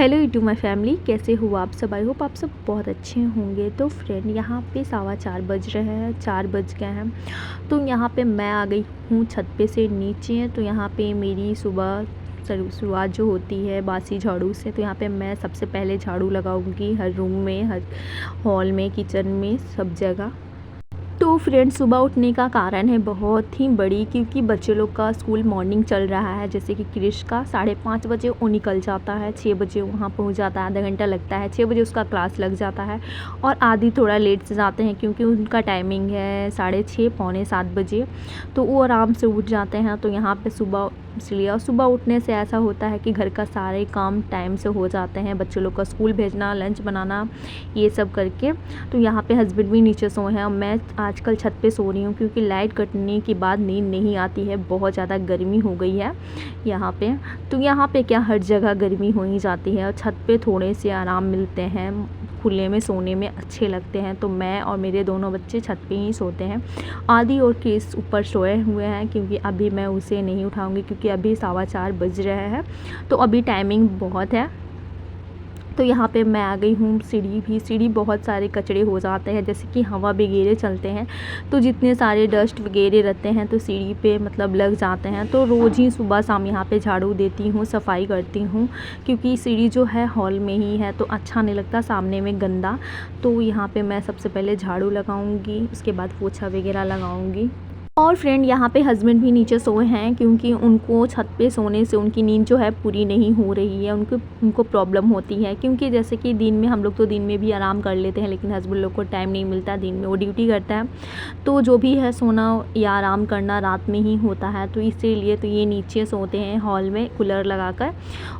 Hello to my family, कैसे हो आप सब। आई होप आप सब बहुत अच्छे होंगे। तो फ्रेंड, यहाँ पे 4:15 बज रहे हैं, 4 बज गए हैं। तो यहाँ पे मैं आ गई हूँ छत पे से नीचे। तो यहाँ पे मेरी सुबह शुरुआत जो होती है बासी झाड़ू से। तो यहाँ पे मैं सबसे पहले झाड़ू लगाऊंगी हर रूम में, हर हॉल में, किचन में, सब जगह। तो फ्रेंड्स, सुबह उठने का कारण है बहुत ही बड़ी, क्योंकि बच्चे लोग का स्कूल मॉर्निंग चल रहा है। जैसे कि क्रिश का 5:30 बजे वो निकल जाता है, 6 बजे वहाँ पहुँच जाता है, आधा घंटा लगता है, 6 बजे उसका क्लास लग जाता है। और आधी थोड़ा लेट से जाते हैं क्योंकि उनका टाइमिंग है 6:30 पौने 7 बजे। तो वो आराम से उठ जाते हैं। तो यहाँ पे सुबह इसलिए, और सुबह उठने से ऐसा होता है कि घर का सारे काम टाइम से हो जाते हैं, बच्चों लोग का स्कूल भेजना, लंच बनाना, ये सब करके। तो यहाँ पे हस्बैंड भी नीचे सोए हैं और मैं आजकल छत पे सो रही हूँ, क्योंकि लाइट कटने के बाद नींद नहीं आती है, बहुत ज़्यादा गर्मी हो गई है यहाँ पे। तो यहाँ पे क्या, हर जगह गर्मी हो ही जाती है, और छत पे थोड़े से आराम मिलते हैं, खुले में सोने में अच्छे लगते हैं। तो मैं और मेरे दोनों बच्चे छत पे ही सोते हैं। आदि और क्रिस ऊपर सोए हुए हैं, क्योंकि अभी मैं उसे नहीं उठाऊंगी, क्योंकि अभी 4:15 बज रहे हैं। तो अभी टाइमिंग बहुत है। तो यहाँ पे मैं आ गई हूँ। सीढ़ी बहुत सारे कचरे हो जाते हैं, जैसे कि हवा वगैरह चलते हैं, तो जितने सारे डस्ट वगैरह रहते हैं तो सीढ़ी पे मतलब लग जाते हैं। तो रोज़ ही सुबह शाम यहाँ पे झाड़ू देती हूँ, सफाई करती हूँ, क्योंकि सीढ़ी जो है हॉल में ही है तो अच्छा नहीं लगता सामने में गंदा। तो यहाँ पे मैं सबसे पहले झाड़ू लगाऊंगी, उसके बाद पोछा वगैरह लगाऊंगी। और फ्रेंड, यहाँ पे हस्बैंड भी नीचे सोए हैं, क्योंकि उनको छत पे सोने से उनकी नींद जो है पूरी नहीं हो रही है। उनको प्रॉब्लम होती है, क्योंकि जैसे कि दिन में हम लोग तो दिन में भी आराम कर लेते हैं, लेकिन हस्बैंड लोग को टाइम नहीं मिलता, दिन में वो ड्यूटी करता है। तो जो भी है सोना या आराम करना रात में ही होता है। तो इसीलिए तो ये नीचे सोते हैं हॉल में कूलर लगाकर,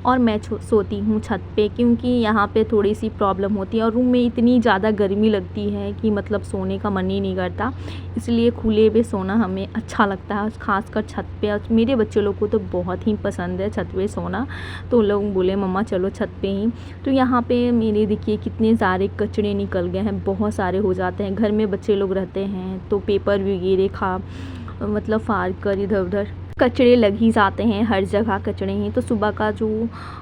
और मैं सोती हूँ छत पे, क्योंकि यहाँ पे थोड़ी सी प्रॉब्लम होती है और रूम में इतनी ज़्यादा गर्मी लगती है कि मतलब सोने का मन ही नहीं करता। इसलिए खुले में सोना हमें अच्छा लगता है, खासकर छत पे। और मेरे बच्चे लोग को तो बहुत ही पसंद है छत पे सोना। तो लोग बोले मम्मा चलो छत पे ही। तो यहाँ पे मेरे देखिए कितने सारे कचरे निकल गए हैं, बहुत सारे हो जाते हैं। घर में बच्चे लोग रहते हैं तो पेपर वगैरह मतलब फाड़ कर इधर उधर कचरे लग ही जाते हैं, हर जगह कचरे ही। तो सुबह का जो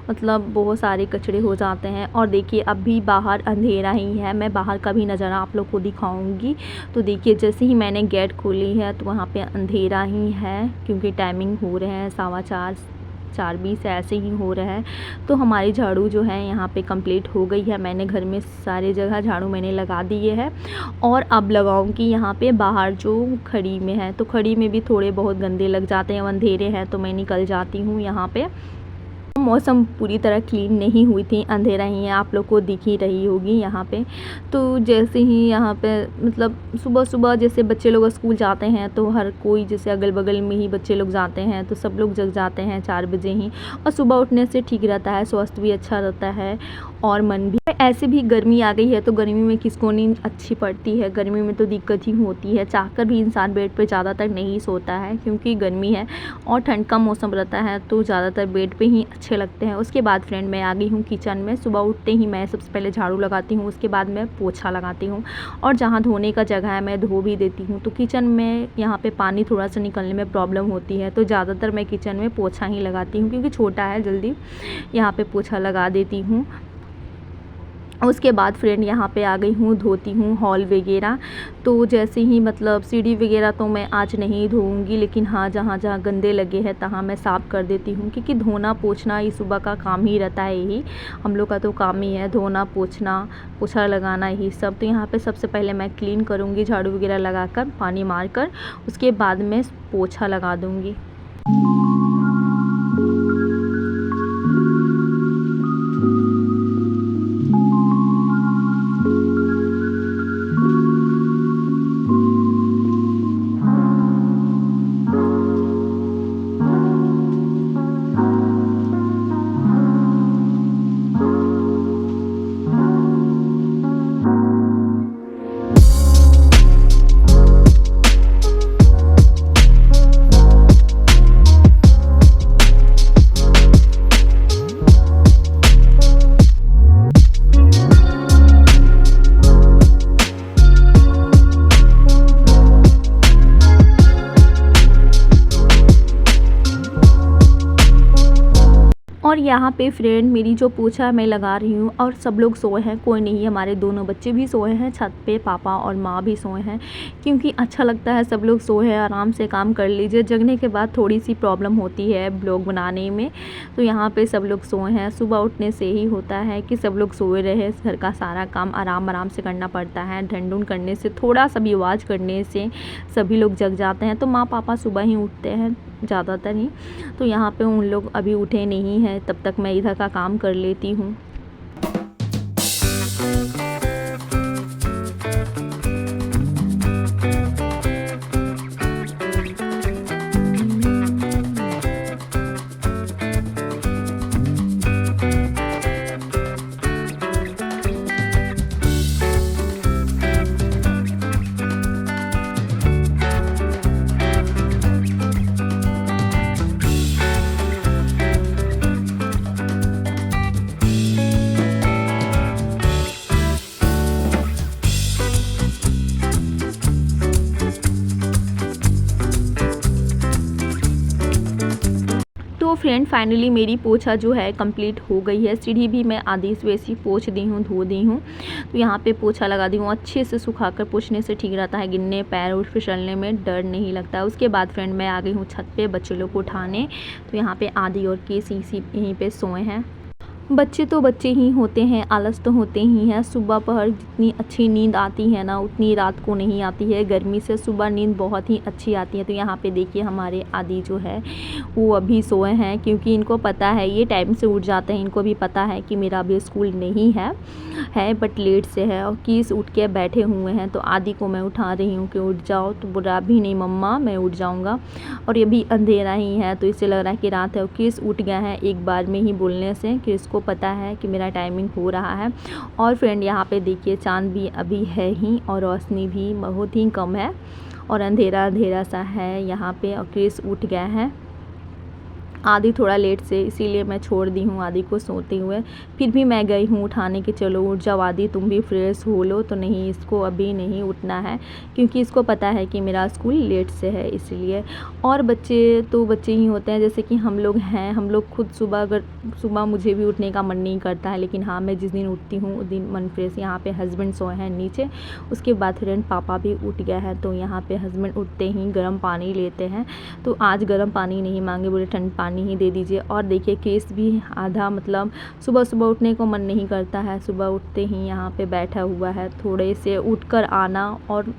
मतलब बहुत सारे कचरे हो जाते हैं। और देखिए अभी बाहर अंधेरा ही है, मैं बाहर का भी नज़ारा आप लोग को दिखाऊंगी। तो देखिए जैसे ही मैंने गेट खोली है तो वहाँ पे अंधेरा ही है, क्योंकि टाइमिंग हो रहे हैं 4:15, 4:20 ऐसे ही हो रहा है। तो हमारी झाड़ू जो है यहाँ पे कंप्लीट हो गई है। मैंने घर में सारे जगह झाड़ू मैंने लगा दिए है, और अब लगाऊंगी यहाँ पे बाहर जो खड़ी में है। तो खड़ी में भी थोड़े बहुत गंदे लग जाते हैं, अंधेरे हैं तो मैं निकल जाती हूँ यहाँ पे। मौसम पूरी तरह क्लीन नहीं हुई थी, अंधेरा ही है, आप लोग को दिख ही रही होगी यहाँ पे। तो जैसे ही यहाँ पे मतलब सुबह सुबह जैसे बच्चे लोग स्कूल जाते हैं, तो हर कोई जैसे अगल बगल में ही बच्चे लोग जाते हैं, तो सब लोग जग जाते हैं 4 बजे ही। और सुबह उठने से ठीक रहता है, स्वास्थ्य भी अच्छा रहता है और मन भी। ऐसे भी गर्मी आ गई है, तो गर्मी में किसको नींद अच्छी पड़ती है, गर्मी में तो दिक्कत ही होती है। चाहकर भी इंसान बेड पर ज़्यादातर नहीं सोता है, क्योंकि गर्मी है और ठंड का मौसम रहता है, तो ज़्यादातर बेड पे ही अच्छे लगते हैं। उसके बाद फ्रेंड मैं आ गई हूँ किचन में। सुबह उठते ही मैं सबसे पहले झाड़ू लगाती हूँ, उसके बाद मैं पोछा लगाती हूँ, और जहाँ धोने का जगह है मैं धो भी देती हूँ। तो किचन में यहाँ पे पानी थोड़ा सा निकलने में प्रॉब्लम होती है, तो ज़्यादातर मैं किचन में पोछा ही लगाती हूँ, क्योंकि छोटा है, जल्दी यहाँ पे पोछा लगा देती हूँ। उसके बाद फ्रेंड यहाँ पे आ गई हूँ, धोती हूँ हॉल वगैरह। तो जैसे ही मतलब सीढ़ी वगैरह तो मैं आज नहीं धोऊंगी, लेकिन हाँ जहाँ जहाँ गंदे लगे हैं तहाँ मैं साफ़ कर देती हूँ, क्योंकि धोना पोछना ये सुबह का काम ही रहता है। यही हम लोग का तो काम ही है, धोना पोछना, पोछा लगाना, यही सब। तो यहाँ पे सबसे पहले मैं क्लीन करूँगी झाड़ू वगैरह लगा कर, पानी मार कर, उसके बाद मैं पोछा लगा दूँगी। यहाँ पे फ्रेंड मेरी जो पोछा मैं लगा रही हूँ और सब लोग सोए हैं, कोई नहीं, हमारे दोनों बच्चे भी सोए हैं छत पे, पापा और माँ भी सोए हैं, क्योंकि अच्छा लगता है सब लोग सोए हैं, आराम से काम कर लीजिए। जगने के बाद थोड़ी सी प्रॉब्लम होती है ब्लॉग बनाने में, तो यहाँ पे सब लोग सोए हैं। सुबह उठने से ही होता है कि सब लोग सोए रहे, घर का सारा काम आराम आराम से करना पड़ता है। ढंढून करने से, थोड़ा सा भी आवाज़ करने से सभी लोग जग जाते हैं। तो माँ पापा सुबह ही उठते हैं ज़्यादातर ही, तो यहाँ पे उन लोग अभी उठे नहीं हैं, तब तक मैं इधर का काम कर लेती हूँ। तो फ्रेंड फाइनली मेरी पोछा जो है कंप्लीट हो गई है। सीढ़ी भी मैं आधी से वैसी पोछ दी हूँ, धो दी हूँ। तो यहाँ पे पोछा लगा दी हूँ। अच्छे से सुखाकर पोछने से ठीक रहता है, गिरने पैर उठ फिसलने में डर नहीं लगता। उसके बाद फ्रेंड मैं आ गई हूँ छत पे बच्चे लोग को उठाने। तो यहाँ पे आदि और केस यहीं पे सोए हैं। बच्चे तो बच्चे ही होते हैं, आलस तो होते ही हैं। सुबह पहर जितनी अच्छी नींद आती है ना, उतनी रात को नहीं आती है। गर्मी से सुबह नींद बहुत ही अच्छी आती है। तो यहाँ पे देखिए हमारे आदि जो है वो अभी सोए हैं, क्योंकि इनको पता है ये टाइम से उठ जाते हैं। इनको भी पता है कि मेरा अभी स्कूल नहीं है बट लेट से है। और किस उठ के बैठे हुए हैं। तो आदि को मैं उठा रही हूँ कि उठ जाओ, तो बुरा भी नहीं मम्मा मैं उठ जाऊँगा। और ये भी अंधेरा ही है, तो इससे लग रहा है कि रात है। और किस उठ गया है एक बार में ही बोलने से, कि इसको पता है कि मेरा टाइमिंग हो रहा है। और फ्रेंड यहाँ पे देखिए चांद भी अभी है ही, और रोशनी भी बहुत ही कम है, और अंधेरा अंधेरा सा है यहाँ पे। और क्रिस उठ गया है आदि थोड़ा लेट से, इसीलिए मैं छोड़ दी हूँ आदि को सोते हुए। फिर भी मैं गई हूँ उठाने के, चलो उठ जाओ आदि तुम भी फ्रेश हो लो। तो नहीं, इसको अभी नहीं उठना है, क्योंकि इसको पता है कि मेरा स्कूल लेट से है इसलिए। और बच्चे तो बच्चे ही होते हैं, जैसे कि हम लोग हैं। हम लोग खुद सुबह मुझे भी उठने का मन नहीं करता है, लेकिन हाँ मैं जिस दिन उठती हूँ उस दिन मन फ्रेश। यहाँ पे हस्बैंड सोए हैं नीचे, उसके बाद फ्रेंड पापा भी उठ गया है। तो यहाँ पे हस्बैंड उठते ही गर्म पानी लेते हैं। तो आज गर्म पानी नहीं मांगे, बोले ठंड पानी ही दे दीजिए। और देखिए केस भी आधा, मतलब सुबह सुबह उठने को मन नहीं करता है। सुबह उठते ही यहाँ पे बैठा हुआ है। थोड़े से उठकर आना, और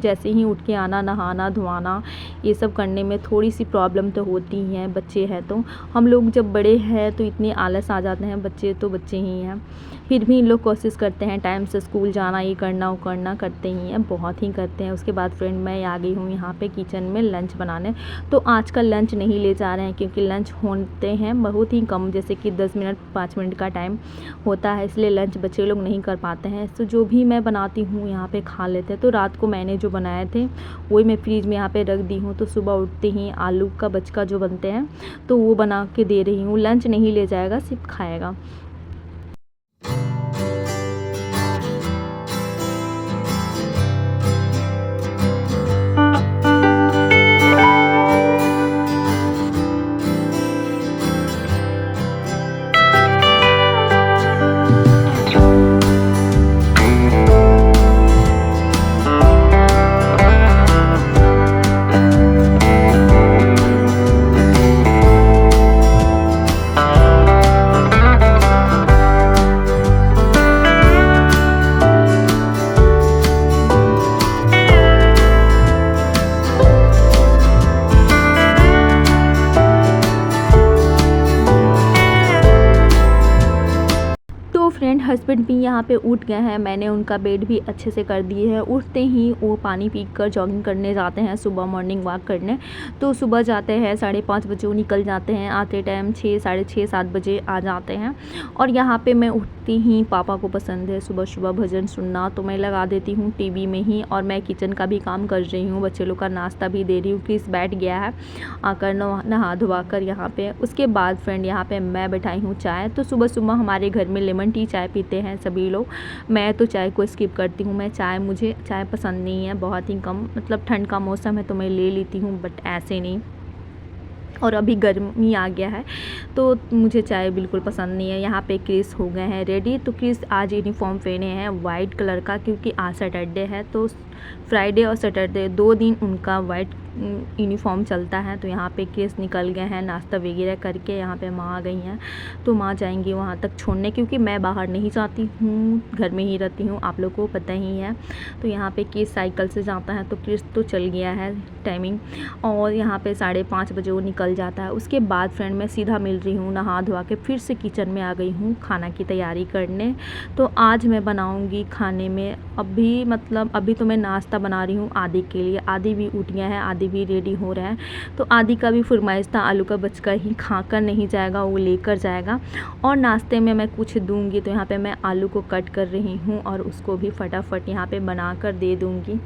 जैसे ही उठ के आना, नहाना धोना, ये सब करने में थोड़ी सी प्रॉब्लम तो होती ही है। बच्चे हैं तो, हम लोग जब बड़े हैं तो इतने आलस आ जाते हैं, बच्चे तो बच्चे ही हैं। फिर भी इन लोग कोशिश करते हैं टाइम से स्कूल जाना, ये करना वो करना, करते ही हैं, बहुत ही करते हैं। उसके बाद फ्रेंड मैं आ गई हूँ यहाँ पे किचन में लंच बनाने। तो आज का लंच नहीं ले जा रहे हैं, क्योंकि लंच होते हैं बहुत ही कम, जैसे कि 10 मिनट 5 मिनट का टाइम होता है, इसलिए लंच बच्चे लोग नहीं कर पाते हैं। तो जो भी मैं बनाती हूँ यहाँ पे खा लेते हैं। तो रात को मैंने जो बनाए थे वही मैं फ्रिज में यहाँ पे रख दी हूँ। तो सुबह उठते ही आलू का बचका जो बनते हैं तो वो बना के दे रही हूँ। लंच नहीं ले जाएगा, सिर्फ खाएगा। फ्रेंड हस्बैंड भी यहाँ पे उठ गए हैं। मैंने उनका बेड भी अच्छे से कर दिए है। उठते ही वो पानी पीकर जॉगिंग करने जाते हैं, सुबह मॉर्निंग वॉक करने। तो सुबह जाते हैं 5:30 बजे वो निकल जाते हैं, आते टाइम 6 साढ़े 6 7 बजे आ जाते हैं। और यहाँ पे मैं उठती ही, पापा को पसंद है सुबह सुबह भजन सुनना, तो मैं लगा देती हूँ टीवी में ही। और मैं किचन का भी काम कर रही हूँ, बच्चे लोग का नाश्ता भी दे रही हूँ। क्रिस बैठ गया है आकर नहा धोवा कर यहाँ पे। उसके बाद फ्रेंड यहाँ पे मैं बैठाई हूँ चाय। तो सुबह सुबह हमारे घर में लेमन टी चाय पीते हैं सभी लोग। मैं तो चाय को स्किप करती हूँ, मुझे चाय पसंद नहीं है, बहुत ही कम। मतलब ठंड का मौसम है तो मैं ले लेती हूँ, बट ऐसे नहीं। और अभी गर्मी आ गया है तो मुझे चाय बिल्कुल पसंद नहीं है। यहाँ पे क्रिस हो गए हैं रेडी। तो क्रिस आज यूनिफॉर्म पहने हैं वाइट कलर का, क्योंकि आज सैटरडे है तो फ्राइडे और सैटरडे 2 दिन उनका वाइट यूनिफॉर्म चलता है। तो यहाँ पे क्रिस निकल गए हैं नाश्ता वगैरह करके। यहाँ पे माँ आ गई हैं तो माँ जाएंगी वहाँ तक छोड़ने, क्योंकि मैं बाहर नहीं जाती हूँ, घर में ही रहती हूँ, आप लोगों को पता ही है। तो यहाँ पे क्रिस साइकिल से जाता है तो क्रिस तो चल गया है टाइमिंग, और यहाँ पे 5:30 बजे वो निकल जाता है। उसके बाद फ्रेंड मैं सीधा मिल रही हूँ, नहा धोवा के फिर से किचन में आ गई हूँ खाना की तैयारी करने। तो आज मैं बनाऊँगी खाने में अभी तो मैं नाश्ता बना रही हूँ आदि के लिए। आदि भी उठ गया है, आदि भी रेडी हो रहा है। तो आदि का भी फरमाइश था आलू का बचका ही खाकर नहीं जाएगा, वो लेकर जाएगा और नाश्ते में मैं कुछ दूंगी। तो यहाँ पे मैं आलू को कट कर रही हूँ और उसको भी फटाफट यहाँ पे बना कर दे दूँगी।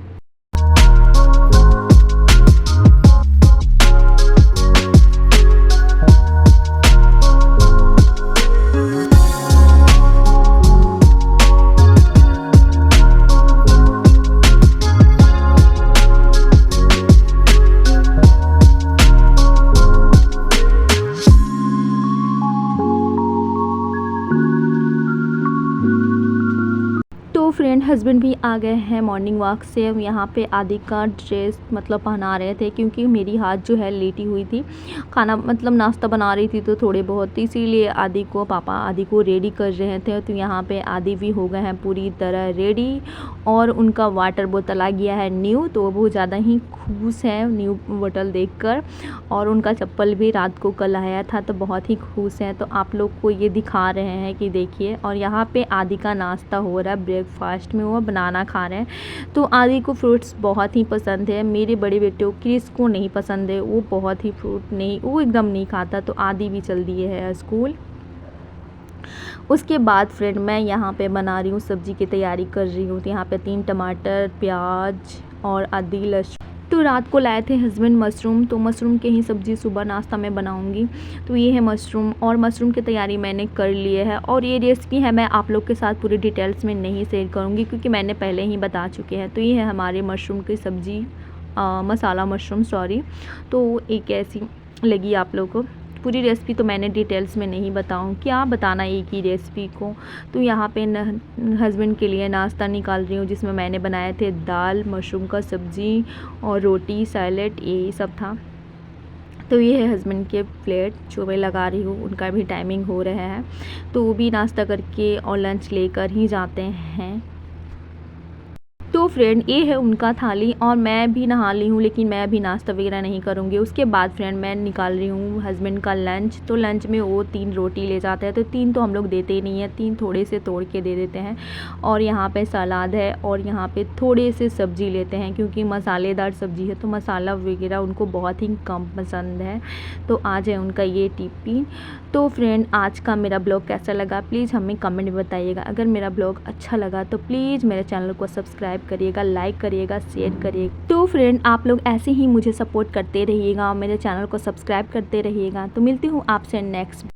तो फ्रेंड हस्बैंड भी आ गए हैं मॉर्निंग वॉक से। यहाँ पे आदि का ड्रेस पहना रहे थे, क्योंकि मेरी हाथ जो है लेटी हुई थी, खाना नाश्ता बना रही थी तो थोड़े बहुत, इसीलिए पापा आदि को रेडी कर रहे थे। तो यहाँ पे आदि भी हो गए हैं पूरी तरह रेडी और उनका वाटर बोतल आ गया है न्यू, तो वो बहुत ज़्यादा ही खुश है न्यू बोतल देखकर। और उनका चप्पल भी रात को कल आया था तो बहुत ही खुश हैं। तो आप लोग को ये दिखा रहे हैं कि देखिए। और यहाँ पे आदि का नाश्ता हो रहा है, ब्रेकफास्ट में वो बनाना खा रहे हैं। तो आदि को फ्रूट्स बहुत ही पसंद है। मेरे बड़े बेटे को क्रिस को नहीं पसंद है, वो बहुत ही फ्रूट नहीं, वो एकदम नहीं खाता। तो आदि भी चल दिए है स्कूल। उसके बाद फ्रेंड मैं यहाँ पे बना रही हूँ सब्ज़ी की तैयारी कर रही हूँ। तो यहाँ पे 3 टमाटर, प्याज और आदि लहसुन। तो रात को लाए थे हस्बैंड मशरूम, तो मशरूम के ही सब्ज़ी सुबह नाश्ता में बनाऊंगी। तो ये है मशरूम, और मशरूम की तैयारी मैंने कर ली है। और ये रेसिपी है मैं आप लोग के साथ पूरी डिटेल्स में नहीं शेयर करूँगी, क्योंकि मैंने पहले ही बता चुके हैं। तो ये है हमारे मशरूम की सब्ज़ी, मसाला मशरूम सॉरी। तो एक ऐसी लगी आप लोग को। पूरी रेसिपी तो मैंने डिटेल्स में नहीं बताऊँ, क्या बताना एक ही रेसिपी को। तो यहाँ पे हस्बैंड के लिए नाश्ता निकाल रही हूँ, जिसमें मैंने बनाए थे दाल, मशरूम का सब्ज़ी और रोटी, सैलेड, यही सब था। तो ये है हस्बैंड के प्लेट जो मैं लगा रही हूँ, उनका भी टाइमिंग हो रहा है। तो वो भी नाश्ता करके और लंच लेकर ही जाते हैं। तो फ्रेंड ये है उनका थाली, और मैं भी नहा ली हूँ, लेकिन मैं अभी नाश्ता वगैरह नहीं करूँगी। उसके बाद फ्रेंड मैं निकाल रही हूँ हस्बैंड का लंच। तो लंच में वो 3 रोटी ले जाते हैं। तो 3 तो हम लोग देते ही नहीं है, 3 थोड़े से तोड़ के दे देते हैं। और यहाँ पे सलाद है और यहाँ पे थोड़े से सब्ज़ी लेते हैं, क्योंकि मसालेदार सब्ज़ी है तो मसाला वगैरह उनको बहुत ही कम पसंद है। तो आज है उनका ये टिफ़िन। तो फ्रेंड आज का मेरा ब्लॉग कैसा लगा प्लीज़ हमें कमेंट में बताइएगा। अगर मेरा ब्लॉग अच्छा लगा तो प्लीज़ मेरे चैनल को सब्सक्राइब करिएगा, लाइक करिएगा, शेयर करिएगा। तो फ्रेंड आप लोग ऐसे ही मुझे सपोर्ट करते रहिएगा और मेरे चैनल को सब्सक्राइब करते रहिएगा। तो मिलती हूँ आपसे नेक्स्ट